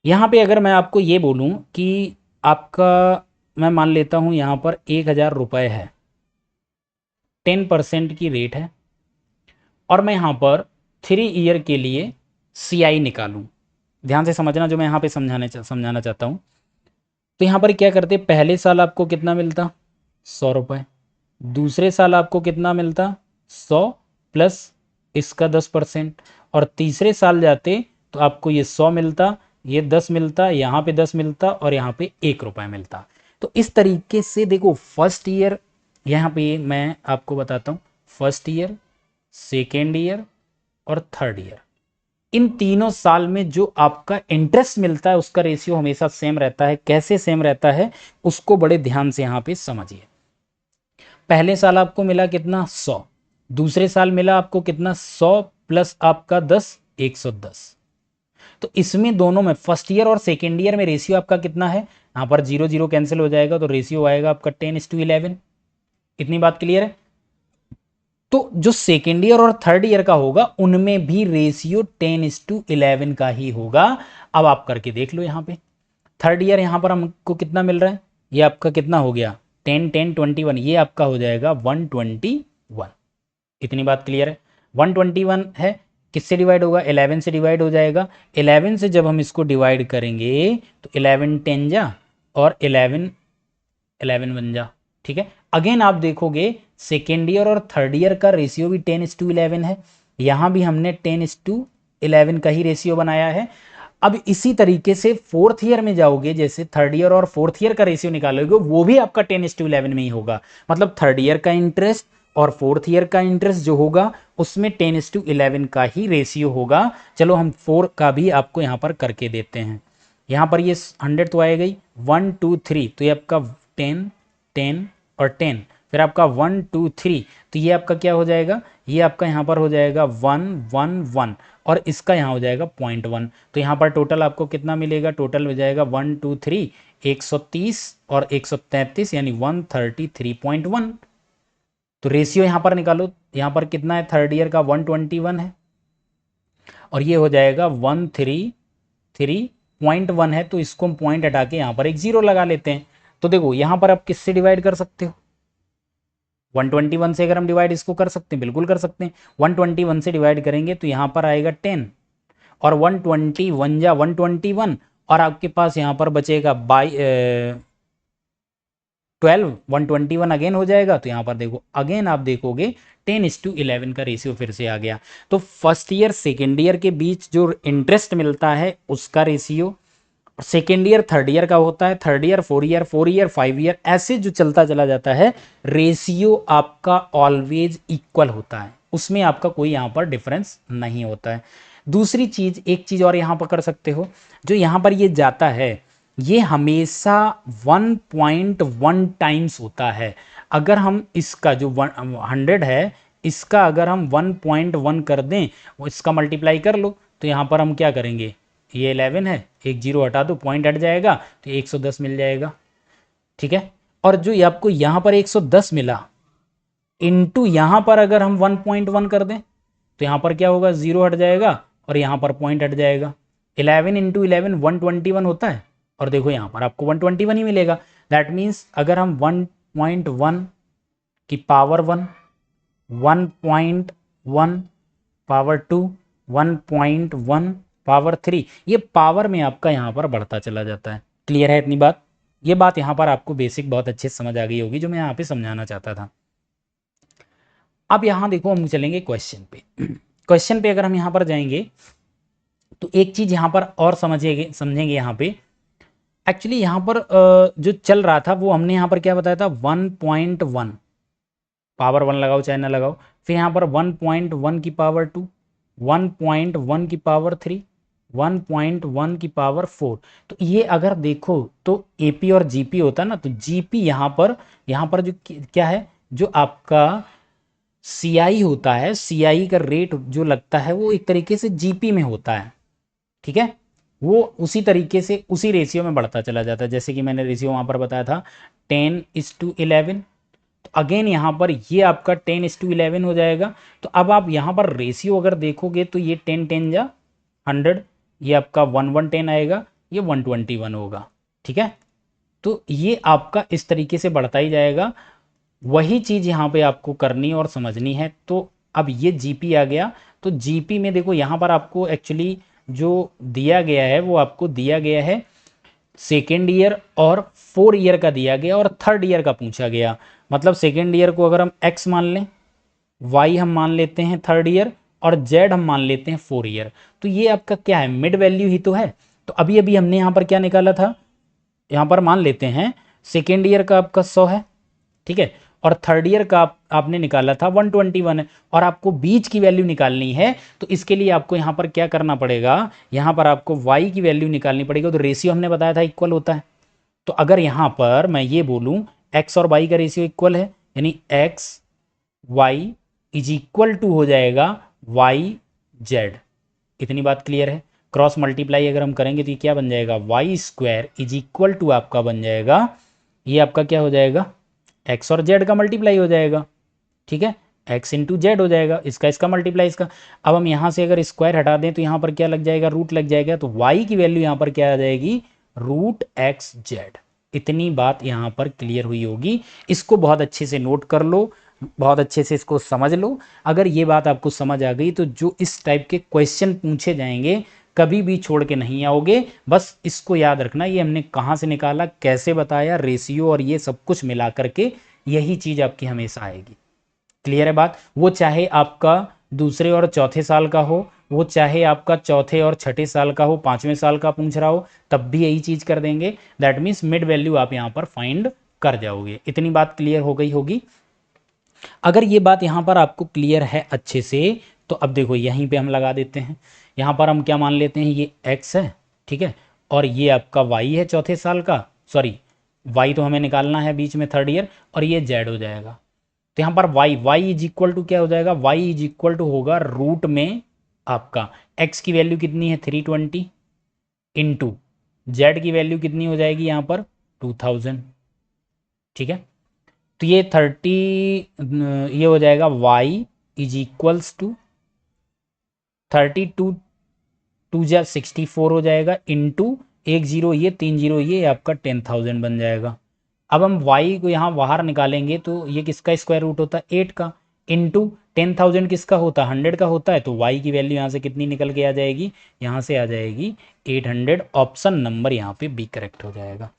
यहाँ पे अगर मैं आपको ये बोलूँ कि आपका, मैं मान लेता हूँ यहाँ पर 1,000 रुपये है, 10% की रेट है, और मैं यहाँ पर 3 ईयर के लिए CI निकालूँ। ध्यान से समझना जो मैं यहाँ पे समझाना चाहता हूँ। तो यहाँ पर क्या करते, पहले साल आपको कितना मिलता, 100 रुपये। दूसरे साल आपको कितना मिलता, 100 प्लस इसका 10%। और तीसरे साल जाते तो आपको ये 100 मिलता, ये 10 मिलता, यहाँ पे 10 मिलता, और यहाँ पे 1 रुपये मिलता। तो इस तरीके से देखो, फर्स्ट ईयर, यहाँ पे मैं आपको बताता हूँ, फर्स्ट ईयर, सेकेंड ईयर और थर्ड ईयर, इन तीनों साल में जो आपका इंटरेस्ट मिलता है उसका रेशियो हमेशा सेम रहता है। कैसे सेम रहता है उसको बड़े ध्यान से यहाँ पे समझिए। पहले साल आपको मिला कितना, 100। दूसरे साल मिला आपको कितना, 100 प्लस आपका 10, 110। तो इसमें दोनों में, फर्स्ट ईयर और सेकेंड ईयर में रेशियो आपका कितना है, यहाँ पर 0 0 कैंसिल हो जाएगा, तो रेशियो आएगा आपका 10:11। इतनी बात क्लियर है। तो जो सेकेंड ईयर और थर्ड ईयर का होगा उनमें भी रेशियो 10:11 का ही होगा। अब आप करके देख लो। यहाँ पे थर्ड ईयर, यहाँ पर हमको कितना मिल रहा है, ये आपका कितना हो गया, 10 10 21, ये आपका हो जाएगा 121। इतनी बात क्लियर है। 121 है, किससे डिवाइड होगा, 11 से डिवाइड हो जाएगा। 11 से जब हम इसको डिवाइड करेंगे तो 11 10 जा, और 11 11 बन जा। ठीक है। अगेन आप देखोगे सेकेंड ईयर और थर्ड ईयर का रेशियो भी 10:11 है। यहाँ भी हमने 10:11 का ही रेशियो बनाया है। अब इसी तरीके से फोर्थ ईयर में जाओगे, जैसे थर्ड ईयर और फोर्थ ईयर का रेशियो निकालोगे, वो भी आपका 10:11 में ही होगा। मतलब थर्ड ईयर का इंटरेस्ट और फोर्थ ईयर का इंटरेस्ट जो होगा उसमें 10:11 का ही रेशियो होगा। चलो हम 4 का भी आपको यहाँ पर करके देते हैं। यहाँ पर ये 100 तो आएगा ही, 1 2 3, तो ये आपका 10 10 और 10, फिर आपका 1 2 3, तो ये आपका क्या हो जाएगा, ये आपका यहाँ पर हो जाएगा 1 1 1, और इसका यहाँ हो जाएगा 0.1। तो यहाँ पर टोटल आपको कितना मिलेगा, टोटल हो जाएगा 1 2 3 130 और 133, यानी 133.1। तो रेशियो यहाँ पर निकालो, यहाँ पर कितना है, थर्ड ईयर का 121 है, और ये हो जाएगा 133.1 है। तो इसको हम पॉइंट हटा के यहाँ पर एक 0 लगा लेते हैं। तो देखो यहाँ पर आप किससे डिवाइड कर सकते हो, 121 से अगर हम डिवाइड इसको कर सकते हैं, बिल्कुल कर सकते हैं। 121 से डिवाइड करेंगे तो यहाँ पर आएगा 10, और 121 जा 121, और आपके पास यहाँ पर बचेगा 12, 121 अगेन हो जाएगा। तो यहाँ पर देखो अगेन आप देखोगे 10:11 का रेशियो फिर से आ गया। तो फर्स्ट ईयर सेकेंड ईयर के बीच जो इंटरेस्ट मिलता है उसका ratio, second year third year का होता है, third year four year 5 year, ऐसे जो चलता चला जाता है, रेशियो आपका ऑलवेज इक्वल होता है, उसमें आपका कोई यहाँ पर डिफरेंस नहीं होता है। दूसरी चीज, एक चीज और यहाँ पर कर सकते हो, जो यहाँ पर ये जाता है ये हमेशा 1.1 टाइम्स होता है। अगर हम इसका जो 100 है, इसका अगर हम 1.1 कर दें, वो इसका मल्टीप्लाई कर लो, तो यहाँ पर हम क्या करेंगे, ये 11 है, एक 0 हटा दो, पॉइंट हट जाएगा, तो 110 मिल जाएगा। ठीक है। और जो ये आपको यहाँ पर 110 मिला, इनटू यहाँ पर अगर हम 1.1 कर दें तो यहाँ पर क्या होगा, 0 हट जाएगा और यहाँ पर पॉइंट हट जाएगा। 11 इंटू 11 121 होता है, और देखो यहाँ पर आपको 121 ही मिलेगा। दैट मीन्स अगर हम 1.1 की पावर 1, 1.1 पावर 2, 1.1 पावर 3, ये पावर में आपका यहाँ पर बढ़ता चला जाता है। क्लियर है इतनी बात। ये बात यहाँ पर आपको बेसिक बहुत अच्छे से समझ आ गई होगी जो मैं यहाँ पे समझाना चाहता था। अब यहाँ देखो हम चलेंगे क्वेश्चन पे। क्वेश्चन पे अगर हम यहाँ पर जाएंगे तो एक चीज यहाँ पर और समझेंगे यहाँ पे। एक्चुअली यहाँ पर जो चल रहा था वो हमने यहाँ पर क्या बताया था, 1.1, पावर 1 लगाओ चाहे ना लगाओ, फिर यहाँ पर 1.1 की पावर 2, 1.1 की पावर 3, 1.1 की पावर 4। तो ये अगर देखो तो एपी और जीपी होता है ना, तो जीपी यहाँ पर जो क्या है, जो आपका सीआई होता है, सीआई का रेट जो लगता है वो एक तरीके से जीपी में होता है। ठीक है। वो उसी तरीके से उसी रेशियो में बढ़ता चला जाता है, जैसे कि मैंने रेशियो वहां पर बताया था 10:11। तो अगेन यहाँ पर ये आपका 10:11 हो जाएगा। तो अब आप यहाँ पर रेशियो अगर देखोगे तो ये 10 10 जा 100, ये आपका 1 1 10 आएगा, ये 121 होगा। ठीक है, तो ये आपका इस तरीके से बढ़ता ही जाएगा। वही चीज़ यहाँ पे आपको करनी और समझनी है। तो अब ये जीपी आ गया, तो जीपी में देखो यहाँ पर आपको एक्चुअली जो दिया गया है वो आपको दिया गया है सेकेंड ईयर और 4 ईयर का दिया गया और थर्ड ईयर का पूछा गया। मतलब सेकेंड ईयर को अगर हम एक्स मान लें, वाई हम मान लेते हैं थर्ड ईयर, और जेड हम मान लेते हैं 4 ईयर, तो ये आपका क्या है, मिड वैल्यू ही तो है। तो अभी अभी हमने यहाँ पर क्या निकाला था, यहाँ पर मान लेते हैं सेकेंड ईयर का आपका 100 है, ठीक है, और थर्ड ईयर का आपने निकाला था 121 है, और आपको बीच की वैल्यू निकालनी है। तो इसके लिए आपको यहाँ पर क्या करना पड़ेगा, यहाँ पर आपको y की वैल्यू निकालनी पड़ेगी। तो रेशियो हमने बताया था इक्वल होता है। तो अगर यहाँ पर मैं ये बोलूँ x और y का रेशियो इक्वल है, यानी x y is equal to हो जाएगा y z। इतनी बात क्लियर है। क्रॉस मल्टीप्लाई अगर हम करेंगे तो ये क्या बन जाएगा, y square is equal to आपका बन जाएगा, ये आपका क्या हो जाएगा, एक्स और जेड का मल्टीप्लाई हो जाएगा। ठीक है, एक्स इंटू जेड हो जाएगा, इसका मल्टीप्लाई इसका। अब हम यहाँ से अगर स्क्वायर हटा दें तो यहाँ पर क्या लग जाएगा, रूट लग जाएगा। तो वाई की वैल्यू यहाँ पर क्या आ जाएगी, रूट एक्स जेड। इतनी बात यहाँ पर क्लियर हुई होगी। इसको बहुत अच्छे से नोट कर लो, बहुत अच्छे से इसको समझ लो। अगर ये बात आपको समझ आ गई तो जो इस टाइप के क्वेश्चन पूछे जाएंगे कभी भी छोड़ के नहीं आओगे। बस इसको याद रखना, ये हमने कहाँ से निकाला, कैसे बताया, रेशियो और ये सब कुछ मिला करके यही चीज़ आपकी हमेशा आएगी। क्लियर है बात। वो चाहे आपका दूसरे और चौथे साल का हो, वो चाहे आपका चौथे और छठे साल का हो, पांचवें साल का पूछ रहा हो, तब भी यही चीज़ कर देंगे। दैट मीन्स मिड वैल्यू आप यहाँ पर फाइंड कर जाओगे। इतनी बात क्लियर हो गई होगी। अगर ये बात यहाँ पर आपको क्लियर है अच्छे से, तो अब देखो यहीं पे हम लगा देते हैं। यहाँ पर हम क्या मान लेते हैं, ये x है, ठीक है, और ये आपका y है चौथे साल का, सॉरी y तो हमें निकालना है बीच में थर्ड ईयर, और ये z हो जाएगा। तो यहाँ पर y इज इक्वल टू क्या हो जाएगा, y इज इक्वल टू होगा रूट में आपका x की वैल्यू कितनी है 320 इंटू जेड की वैल्यू कितनी हो जाएगी यहाँ पर 2000। ठीक है, तो ये 30 ये हो जाएगा y is equals to 32 two जा 64 हो जाएगा, इंटू एक जीरो ये 3 जीरो ये आपका 10,000 बन जाएगा। अब हम y को यहाँ बाहर निकालेंगे तो ये किसका स्क्वायर रूट होता है 8 का, इंटू 10,000 किसका होता है 100 का होता है। तो y की वैल्यू यहाँ से कितनी निकल के आ जाएगी, यहाँ से आ जाएगी 800। ऑप्शन नंबर यहाँ पे बी करेक्ट हो जाएगा।